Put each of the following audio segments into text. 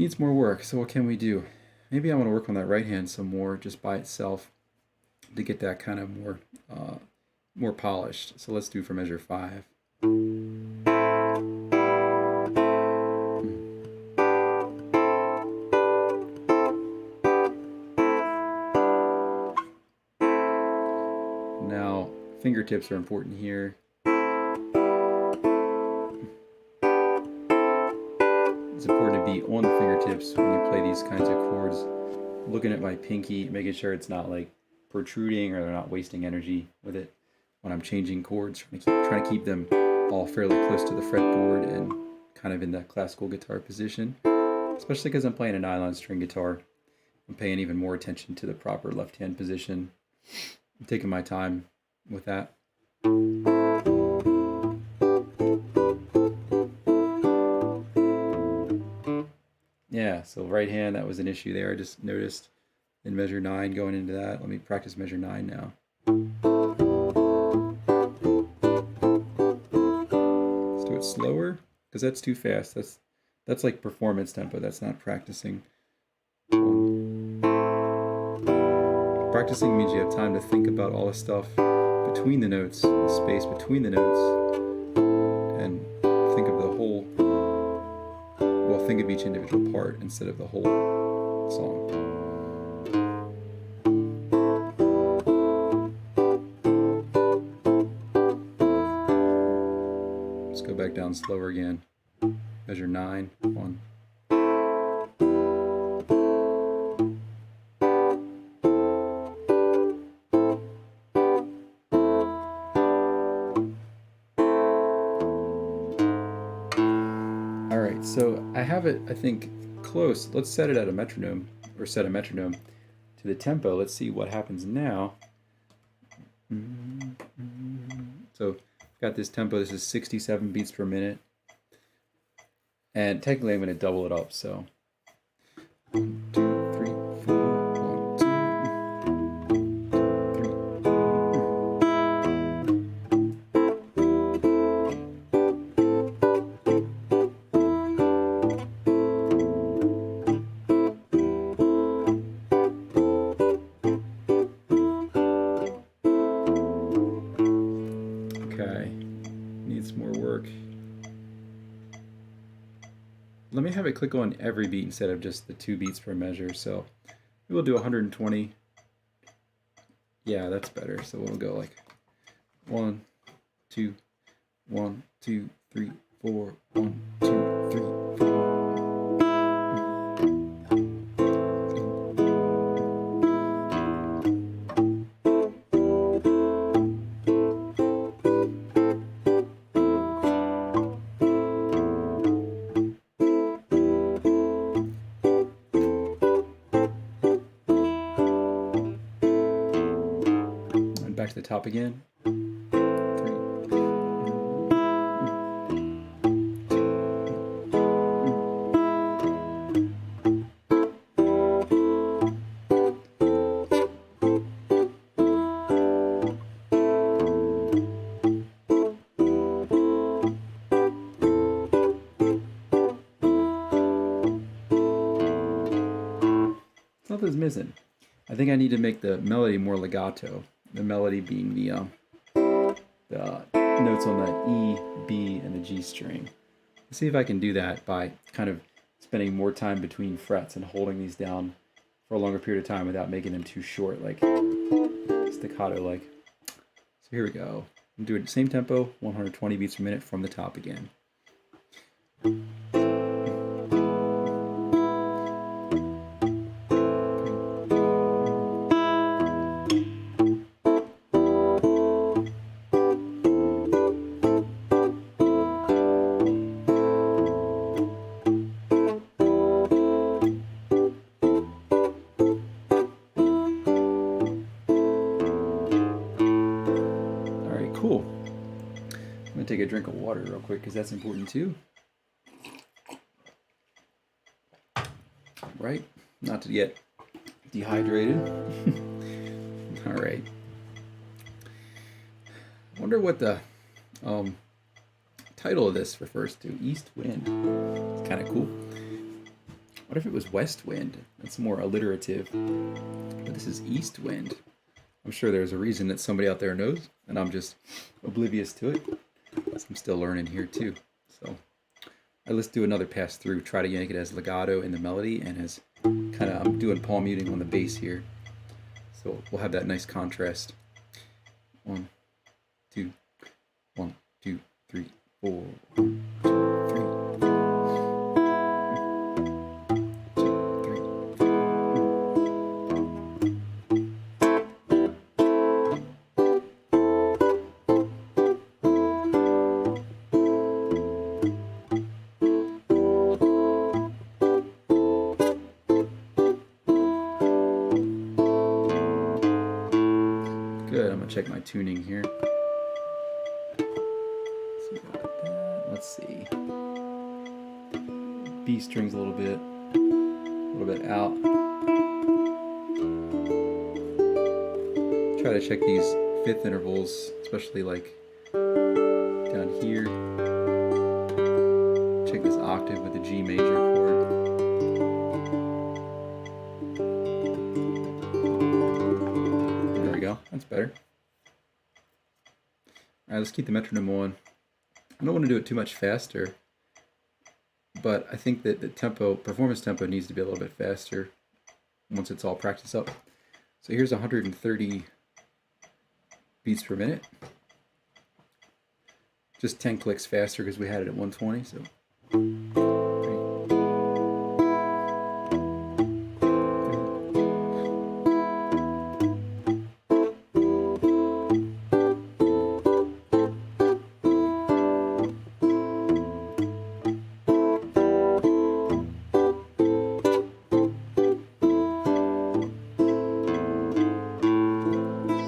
needs more work. So what can we do? Maybe I want to work on that right hand some more just by itself to get that kind of more polished. So let's do for measure 5. Now, fingertips are important here. It's important to be on the fingertips when you play these kinds of chords. Looking at my pinky, making sure it's not like protruding or they're not wasting energy with it when I'm changing chords. Trying to keep them all fairly close to the fretboard and kind of in the classical guitar position. Especially because I'm playing a nylon string guitar. I'm paying even more attention to the proper left hand position. I'm taking my time with that. Yeah, so right hand, that was an issue there. I just noticed in measure 9 going into that. Let me practice measure 9 now. Let's do it slower, because that's too fast. That's like performance tempo. That's not practicing. Practicing means you have time to think about all the stuff between the notes, the space between the notes, and think of the whole. Well, think of each individual part instead of the whole song. Let's go back down slower again. Measure 9, 1. So I have it, I think, close. Let's set it at a metronome, or set a metronome to the tempo. Let's see what happens now. So I've got this tempo. This is 67 beats per minute. And technically I'm going to double it up. So 1, 2, 3, 4, 1, 2, 3. Okay, needs more work. Let me have it click on every beat instead of just the 2 beats per measure. So we'll do 120. Yeah, that's better. So we'll go like 1, 2, 1, 2, 3, 4, 1, 2, 3, 4. Back to the top again. 3. Something's missing. I think I need to make the melody more legato. The melody being the notes on the E, B, and the G string. Let's see if I can do that by kind of spending more time between frets and holding these down for a longer period of time without making them too short, like staccato like. So here we go. I'm doing the same tempo, 120 beats per minute from the top again. Cool. I'm going to take a drink of water real quick because that's important too. Right? Not to get dehydrated. All right. I wonder what the title of this refers to. East Wind. It's kind of cool. What if it was west wind? That's more alliterative. But this is east wind. I'm sure there's a reason that somebody out there knows, and I'm just oblivious to it. I'm still learning here too. So let's do another pass through. Try to make it as legato in the melody and as kind of, I'm doing palm muting on the bass here. So we'll have that nice contrast. 1, 2, 1, 2, 3, 4. 1, 2, 3. Good, I'm gonna check my tuning here. Let's see. B strings a little bit out. Try to check these fifth intervals, especially like down here. Check this octave with the G major chord. There we go, that's better. Alright, let's keep the metronome on. I don't want to do it too much faster, but I think that the tempo, performance tempo, needs to be a little bit faster once it's all practiced up. So here's 130 beats per minute. Just 10 clicks faster because we had it at 120. So.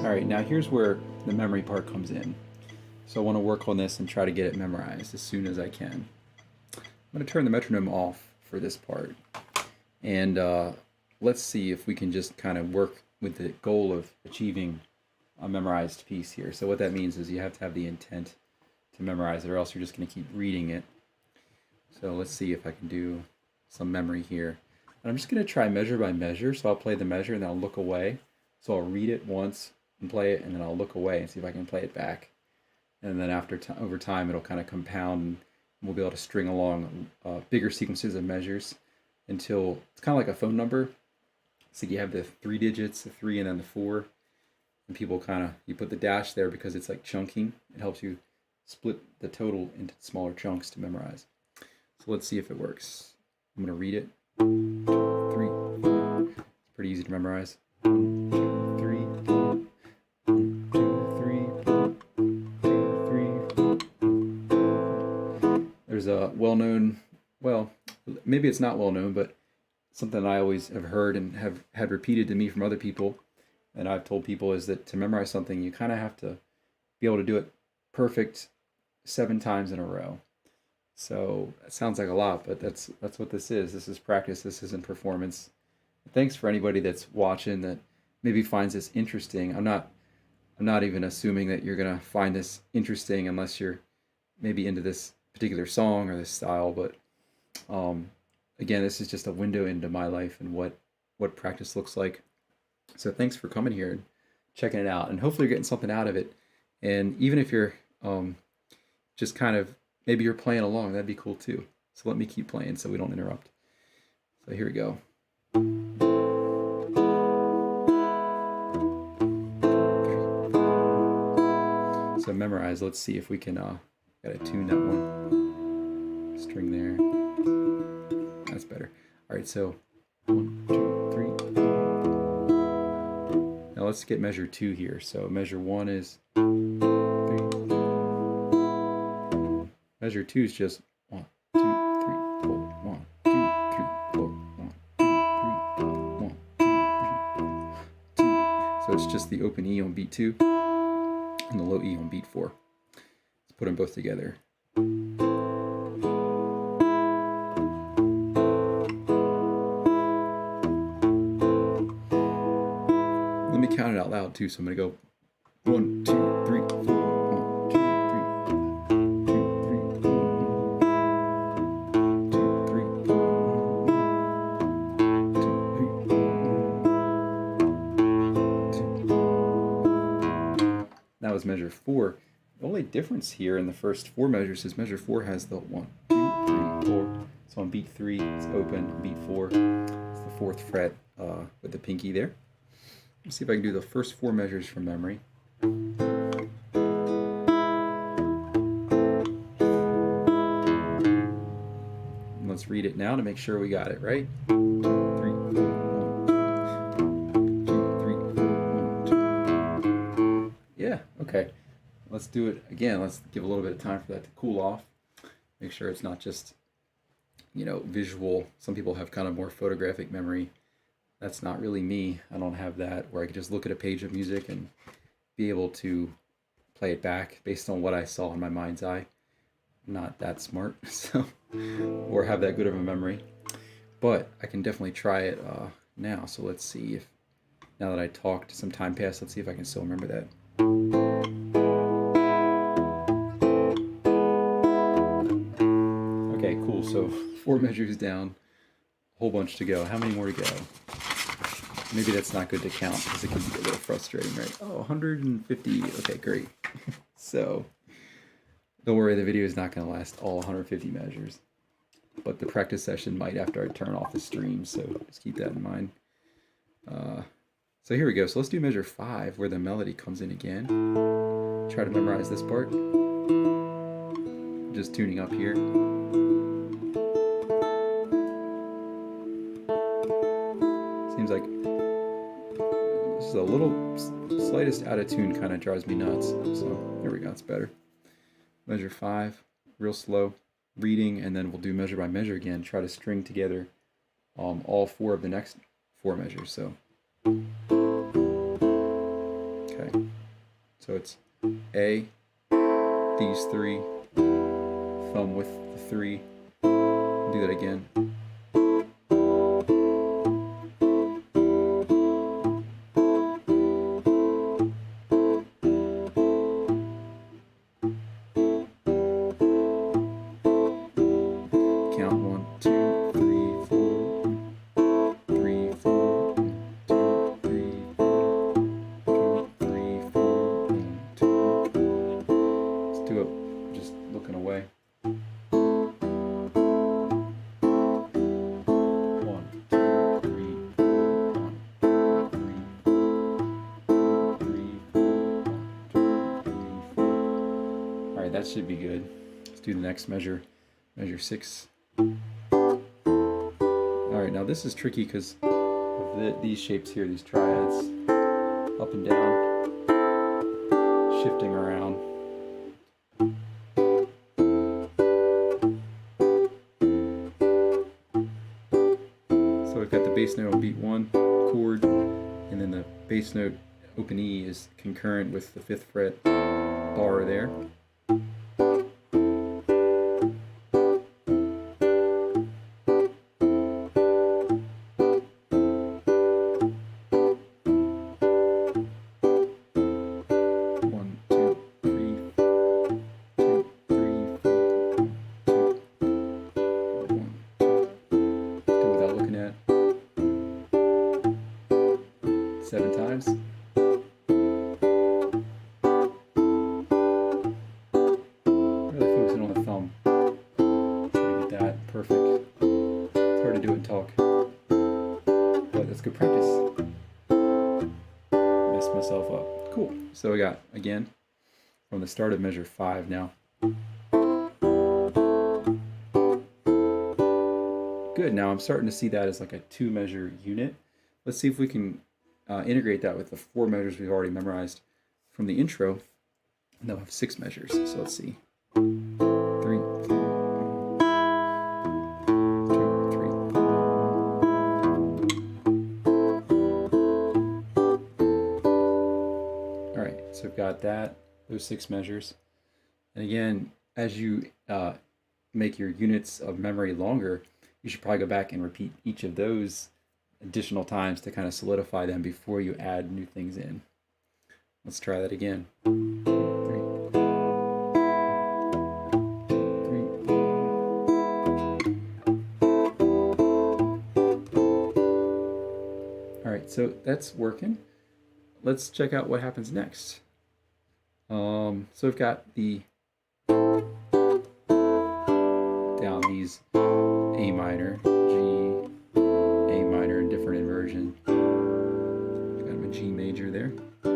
Alright, now here's where the memory part comes in. So I want to work on this and try to get it memorized as soon as I can. I'm going to turn the metronome off for this part. And let's see if we can just kind of work with the goal of achieving a memorized piece here. So what that means is you have to have the intent to memorize it, or else you're just going to keep reading it. So let's see if I can do some memory here. And I'm just going to try measure by measure. So I'll play the measure and then I'll look away. So I'll read it once and play it, and then I'll look away and see if I can play it back. And then over time, it'll kind of compound, and we'll be able to string along bigger sequences of measures until it's kind of like a phone number. So you have the 3 digits, the 3 and then the 4, and people kind of, you put the dash there because it's like chunking. It helps you split the total into smaller chunks to memorize. So let's see if it works. I'm going to read it. 2, 3, 4. It's pretty easy to memorize. 1, 2, 3, 4. 1, 2, 3, 4. 2, 3, 4. There's a well-known, well, maybe it's not well-known, but something I always have heard and have had repeated to me from other people, and I've told people, is that to memorize something, you kind of have to be able to do it perfect 7 times in a row. So it sounds like a lot, but that's what this is. This is practice. This isn't performance. Thanks for anybody that's watching that maybe finds this interesting. I'm not even assuming that you're gonna find this interesting unless you're maybe into this particular song or this style. But again, this is just a window into my life and what practice looks like. So thanks for coming here and checking it out, and hopefully you're getting something out of it. And even if you're just kind of, maybe you're playing along, that'd be cool too. So let me keep playing so we don't interrupt. So here we go. So memorize, let's see if we can, gotta tune that one. String there. That's better. All right, so 1, 2, 3. Now let's get measure 2 here. So measure 1 is 3. Measure 2 is just 1, 2, 3, 4, 1, 2, 3, 4, 1, 2, 3, 4, 1, 2, 3, 2. So it's just the open E on beat 2 and the low E on beat 4. Let's put them both together. Let me count it out loud too. So I'm gonna go 1, 2, 3, 4. 1, 2, 3, 4. 2, 3, 4. was measure 4. The only difference here in the first 4 measures is measure 4 has the 1, 2, 3, 4. So on beat 3, it's open. On beat 4, it's the 4th fret with the pinky there. Let's see if I can do the first 4 measures from memory. And let's read it now to make sure we got it right. 2, 3, 4, 1, 2, 3, 4, 1, 2. Yeah, okay. Let's do it again. Let's give a little bit of time for that to cool off. Make sure it's not just, you know, visual. Some people have kind of more photographic memory. That's not really me. I don't have that where I could just look at a page of music and be able to play it back based on what I saw in my mind's eye. I'm not that smart, so, or have that good of a memory. But I can definitely try it now. So let's see if, now that I talked, some time passed, let's see if I can still remember that. Okay, cool. So 4 measures down, a whole bunch to go. How many more to go? Maybe that's not good to count because it can be a little frustrating, right? Oh, 150. Okay, great. So don't worry, the video is not going to last all 150 measures. But the practice session might after I turn off the stream, so just keep that in mind. So here we go. So let's do measure 5 where the melody comes in again. Try to memorize this part. Just tuning up here. Seems like this is a little slightest out of tune, kind of drives me nuts. So there we go, it's better. Measure 5, real slow, reading, and then we'll do measure by measure again. Try to string together all 4 of the next 4 measures. So okay, so it's A, these 3, thumb with the 3. Do that again. Count 1, 2, 3, 4, 3, 4, 2, 3, 4, 2, 3, 4, 1, 2. Let's do it just looking away. 1, 2, 3, 1, 2, 3, 3, 1, 2, 3, 4. All right, that should be good. Let's do the next measure, measure 6. Alright, now this is tricky because of these shapes here, these triads, up and down, shifting around. So we've got the bass note on beat 1, chord, and then the bass note open E is concurrent with the 5th fret bar there. Good practice. Messed myself up. Cool. So we got, again, from the start of measure 5 now. Good. Now I'm starting to see that as like a 2-measure unit. Let's see if we can integrate that with the 4 measures we've already memorized from the intro. And they'll have 6 measures. So let's see. 3, 4. So we've got that, those 6 measures. And again, as you make your units of memory longer, you should probably go back and repeat each of those additional times to kind of solidify them before you add new things in. Let's try that again. 3. All right, so that's working. Let's check out what happens next. So I've got the down these A minor, G, A minor in different inversion. Got my G major there. A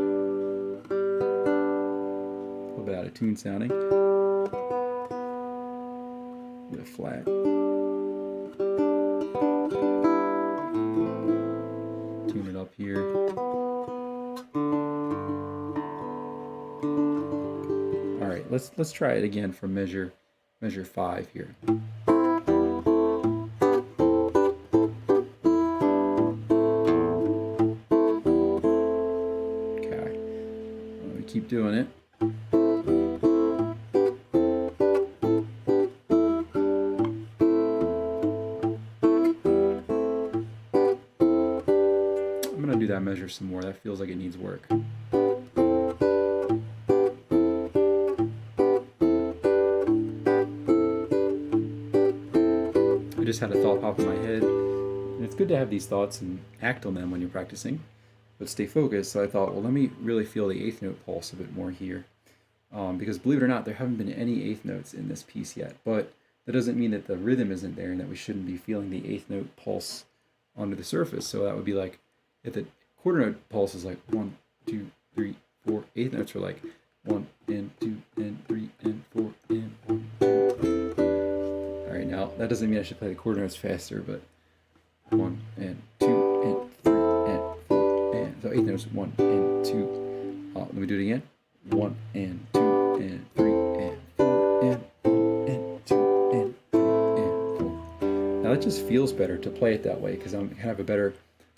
little bit out of tune sounding. A bit flat. Tune it up here. All right, let's try it again from measure 5 here. Okay, let me keep doing it. I'm gonna do that measure some more. That feels like it needs work. I just had a thought pop in my head, and it's good to have these thoughts and act on them when you're practicing, but stay focused. So I thought, well, let me really feel the eighth note pulse a bit more here, because believe it or not, there haven't been any eighth notes in this piece yet, but that doesn't mean that the rhythm isn't there and that we shouldn't be feeling the eighth note pulse under the surface. So that would be like, if the quarter note pulse is like 1, 2, 3, 4, eighth notes are like 1 and 2 and 3 and 4 and 1, 2. All right, now that doesn't mean I should play the quarter notes faster, but 1 and 2 and 3 and 4 and so eighth notes 1 and 2. Let me do it again. 1 and 2 and 3 and 4 and 1 and 2 and 3 and 4. Now that just feels better to play it that way because I'm kind of a better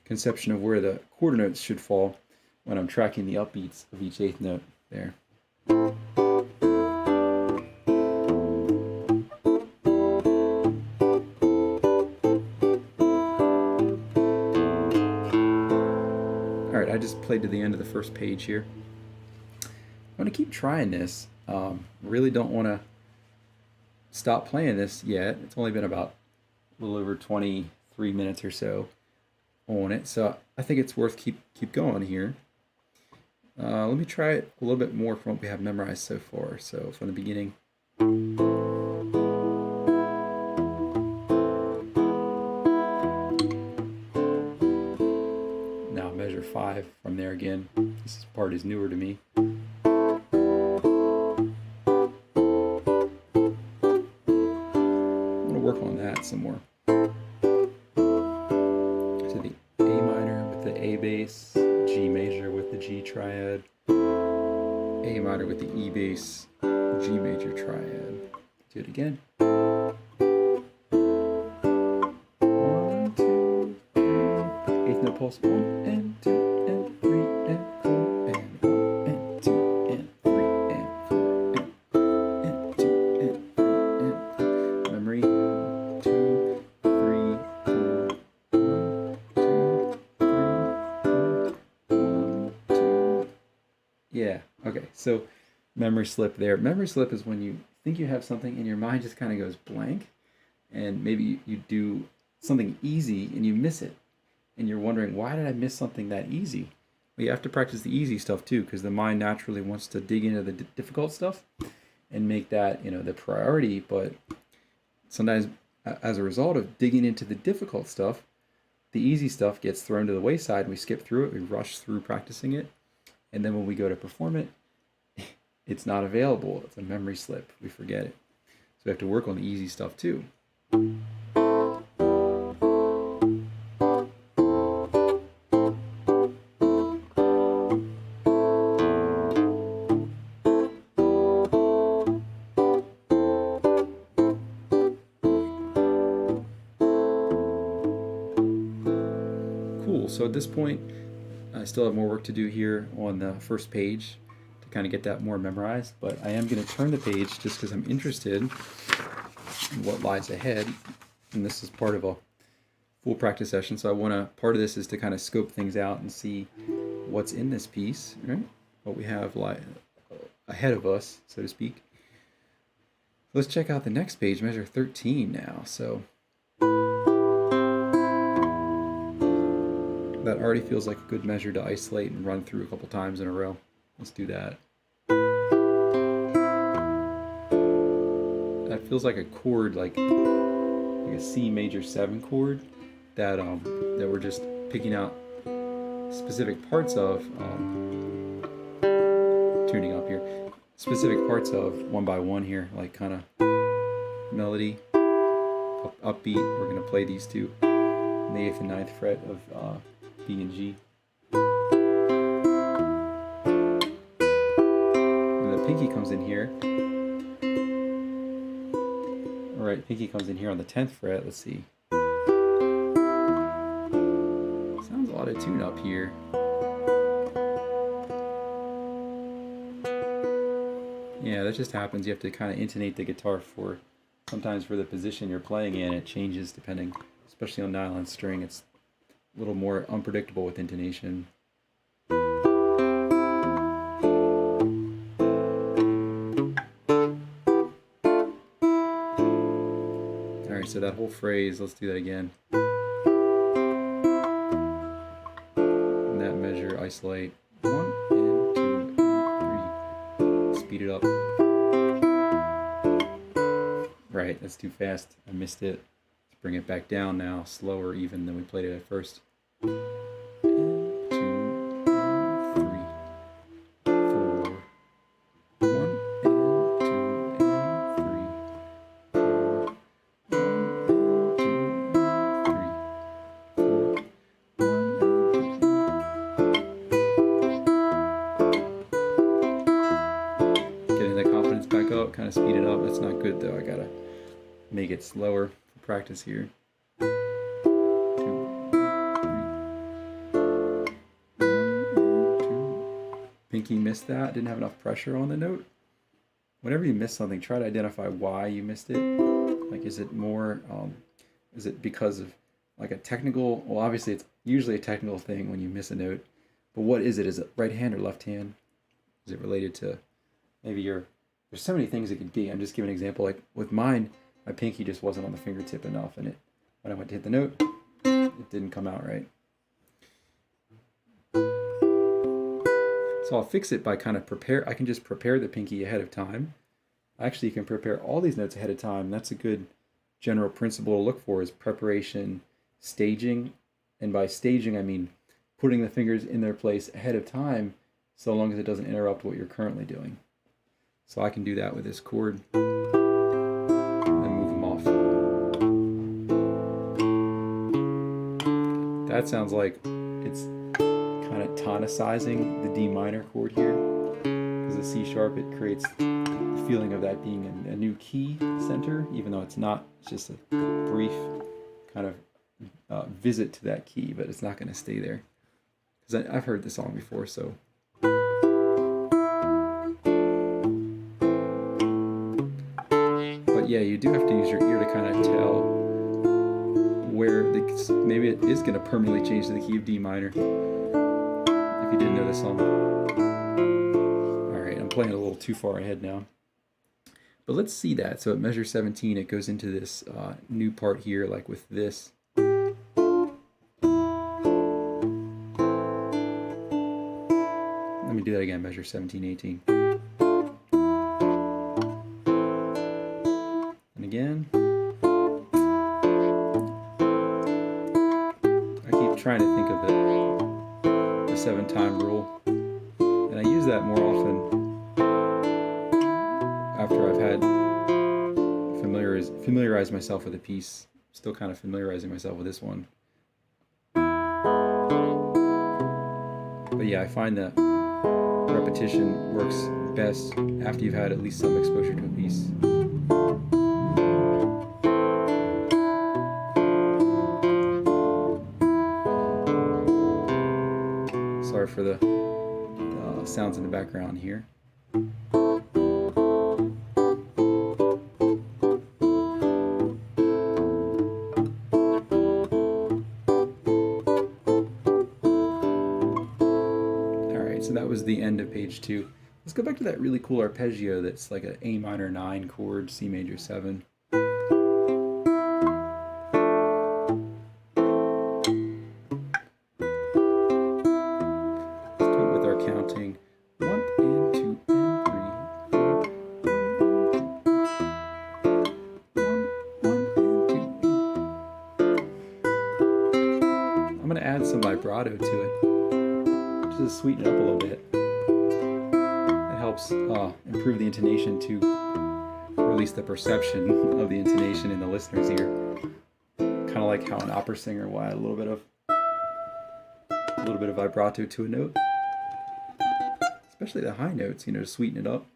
conception of where the quarter notes should fall when I'm tracking the upbeats of each eighth note there. Alright, I just played to the end of the first page here. I'm going to keep trying this. Really don't want to stop playing this yet. It's only been about a little over 23 minutes or so on it, so I think it's worth keep going here. Let me try it a little bit more from what we have memorized so far. So from the beginning. Now measure 5 from there again. This part is newer to me. I'm going to work on that some more. To the A minor with the A bass, G major with the G triad, A minor with the E bass, G major triad. Do it again. 1, 2, 3. Eighth note pulse. 1 and 2 and 3 and 4 and 1 and 2 and 3 and 4 and 2 and 3 and 4. Memory. 2, 3, 4. 1, 2, 3, 4. 1, 2. Yeah. Okay. So memory slip there. Memory slip is when you think you have something and your mind just kind of goes blank, and maybe you do something easy and you miss it, and you're wondering, why did I miss something that easy? Well, you have to practice the easy stuff too, because the mind naturally wants to dig into the difficult stuff and make that, the priority. But sometimes, as a result of digging into the difficult stuff, the easy stuff gets thrown to the wayside. We skip through it. We rush through practicing it, and then when we go to perform it, it's not available. It's a memory slip. We forget it. So we have to work on the easy stuff too. Cool. So at this point, I still have more work to do here on the first page to kind of get that more memorized, but I am going to turn the page just because I'm interested in what lies ahead, and this is part of a full practice session, so part of this is to kind of scope things out and see what's in this piece, right? What we have ahead of us, so to speak. Let's check out the next page, measure 13 now. So that already feels like a good measure to isolate and run through a couple times in a row. Let's do that. That feels like a chord, like a C major 7 chord that that we're just picking out specific parts of, tuning up here, specific parts of one by one here, like kind of melody, upbeat. We're going to play these two in the 8th and 9th fret of B and G. And the pinky comes in here. Alright, pinky comes in here on the 10th fret. Let's see. Sounds a lot of tune up here. Yeah, that just happens. You have to kind of intonate the guitar sometimes for the position you're playing in. It changes depending, especially on nylon string. It's a little more unpredictable with intonation. Alright, so that whole phrase, let's do that again. And that measure, isolate. 1 and 2 and 3. Speed it up. Right, that's too fast. I missed it. Let's bring it back down now, slower even than we played it at first. 1 and 2 and 3, 4. 1 and 2 and 3, 4. 1 and 2 and 3, 4. 1 and 2 and 3. Getting the confidence back up, kind of speed it up. That's not good though. I gotta make it slower for practice here. 2, 3. 1 and 2. Pinky missed that. Didn't have enough pressure on the note. Whenever you miss something, try to identify why you missed it. Like, is it more, is it because of like a technical, well, obviously it's usually a technical thing when you miss a note, but what is it? Is it right hand or left hand? Is it related to maybe there's so many things it could be. I'm just giving an example. Like with mine, my pinky just wasn't on the fingertip enough, and when I went to hit the note, it didn't come out right. So I'll fix it by kind of I can just prepare the pinky ahead of time. Actually, you can prepare all these notes ahead of time. That's a good general principle to look for, is preparation, staging. And by staging, I mean putting the fingers in their place ahead of time, so long as it doesn't interrupt what you're currently doing. So I can do that with this chord. That sounds like it's kind of tonicizing the D minor chord here, because the C sharp, it creates the feeling of that being a new key center, even though it's not. It's just a brief kind of visit to that key, but it's not going to stay there. Because I've heard the song before, so. But yeah, you do have to use your ear to kind of tell where maybe it is going to permanently change to the key of D minor, if you didn't know this song. Alright, I'm playing a little too far ahead now. But let's see that. So at measure 17, it goes into this new part here, like with this. Let me do that again, measure 17, 18. And again. Trying to think of the 7-time rule, and I use that more often after I've had familiarized myself with a piece. Still kind of familiarizing myself with this one, but yeah, I find that repetition works best after you've had at least some exposure to a piece. Sorry for the sounds in the background here. Alright, so that was the end of page 2. Let's go back to that really cool arpeggio that's like an A minor 9 chord, C major 7. Counting 1 and 2 and 3, 4, 1 and 2. some vibrato to it, just to sweeten it up a little bit. It helps improve the intonation to, or at least the perception of the intonation in the listener's ear. Kind of like how an opera singer will add a little bit of vibrato to a note, especially the high notes, to sweeten it up.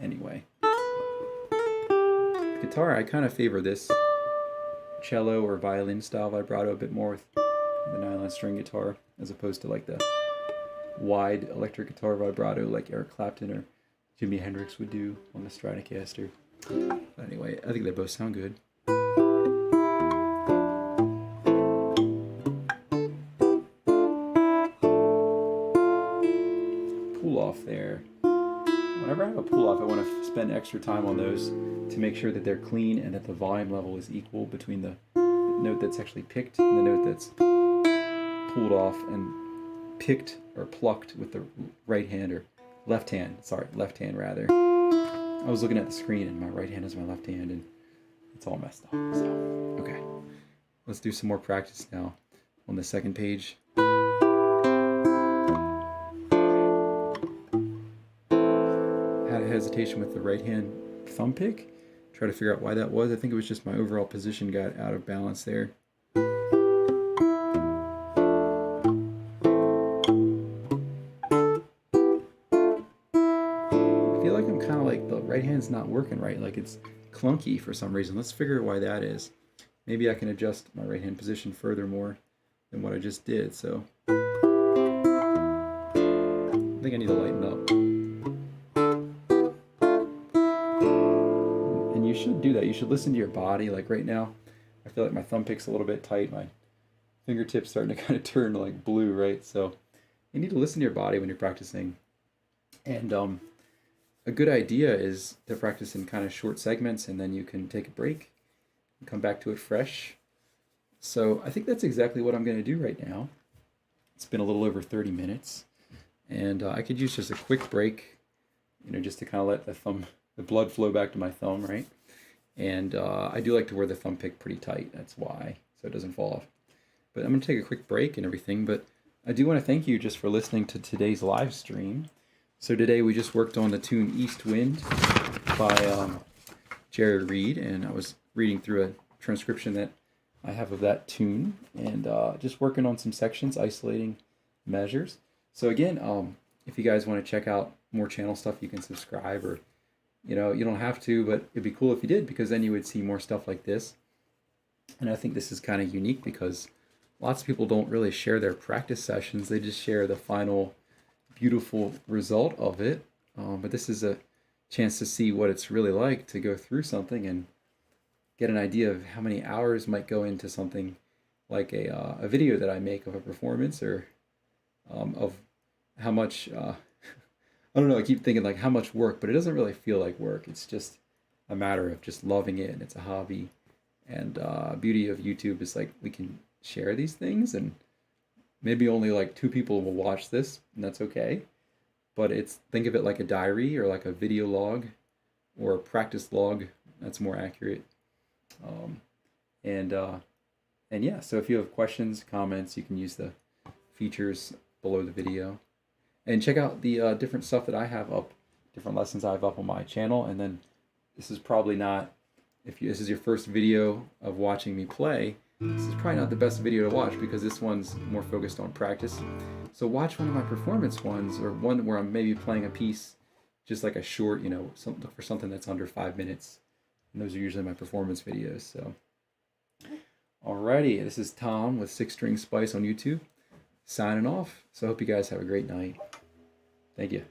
Anyway, guitar, I kind of favor this cello or violin style vibrato a bit more with the nylon string guitar, as opposed to like the wide electric guitar vibrato like Eric Clapton or Jimi Hendrix would do on the Stratocaster. But anyway, I think they both sound good. Pull off there. Whenever I have a pull off, I want to spend extra time on those to make sure that they're clean and that the volume level is equal between the note that's actually picked and the note that's pulled off and picked or plucked with the right hand or left hand. Sorry, left hand rather. I was looking at the screen and my right hand is my left hand and it's all messed up. So, okay. Let's do some more practice now on the second page. Had a hesitation with the right hand thumb pick. Try to figure out why that was. I think it was just my overall position got out of balance there. I feel like I'm kind of like the right hand's not working right, like it's clunky for some reason. Let's figure out why that is. Maybe I can adjust my right hand position furthermore than what I just did. So I think I need to lighten up. And you should do that. You should listen to your body. Like right now, I feel like my thumb pick's a little bit tight. My fingertips starting to kind of turn like blue, right? So you need to listen to your body when you're practicing. And a good idea is to practice in kind of short segments, and then you can take a break and come back to it fresh. So I think that's exactly what I'm going to do right now. It's been a little over 30 minutes, and I could use just a quick break, just to kind of let the blood flow back to my thumb, right? And I do like to wear the thumb pick pretty tight. That's why, so it doesn't fall off. But I'm going to take a quick break and everything. But I do want to thank you just for listening to today's live stream. So today we just worked on the tune East Wind by Jerry Reed, and I was reading through a transcription that I have of that tune, and just working on some sections, isolating measures. So again, if you guys want to check out more channel stuff, you can subscribe, or you don't have to, but it'd be cool if you did, because then you would see more stuff like this. And I think this is kind of unique because lots of people don't really share their practice sessions. They just share the final beautiful result of it. But this is a chance to see what it's really like to go through something and get an idea of how many hours might go into something like a video that I make of a performance, or of how much, I don't know, I keep thinking like how much work, but it doesn't really feel like work. It's just a matter of just loving it, and it's a hobby. And beauty of YouTube is like we can share these things, and maybe only like 2 people will watch this, and that's okay. But think of it like a diary, or like a video log, or a practice log. That's more accurate. And yeah, so if you have questions, comments, you can use the features below the video. And check out the different stuff that I have up, different lessons I have up on my channel. And then this is probably not, this is your first video of watching me play, this is probably not the best video to watch, because this one's more focused on practice. So watch one of my performance ones, or one where I'm maybe playing a piece, just like a short, look for something that's under 5 minutes. And those are usually my performance videos. So, alrighty, this is Tom with SixStringSpice on YouTube, signing off. So I hope you guys have a great night. Thank you.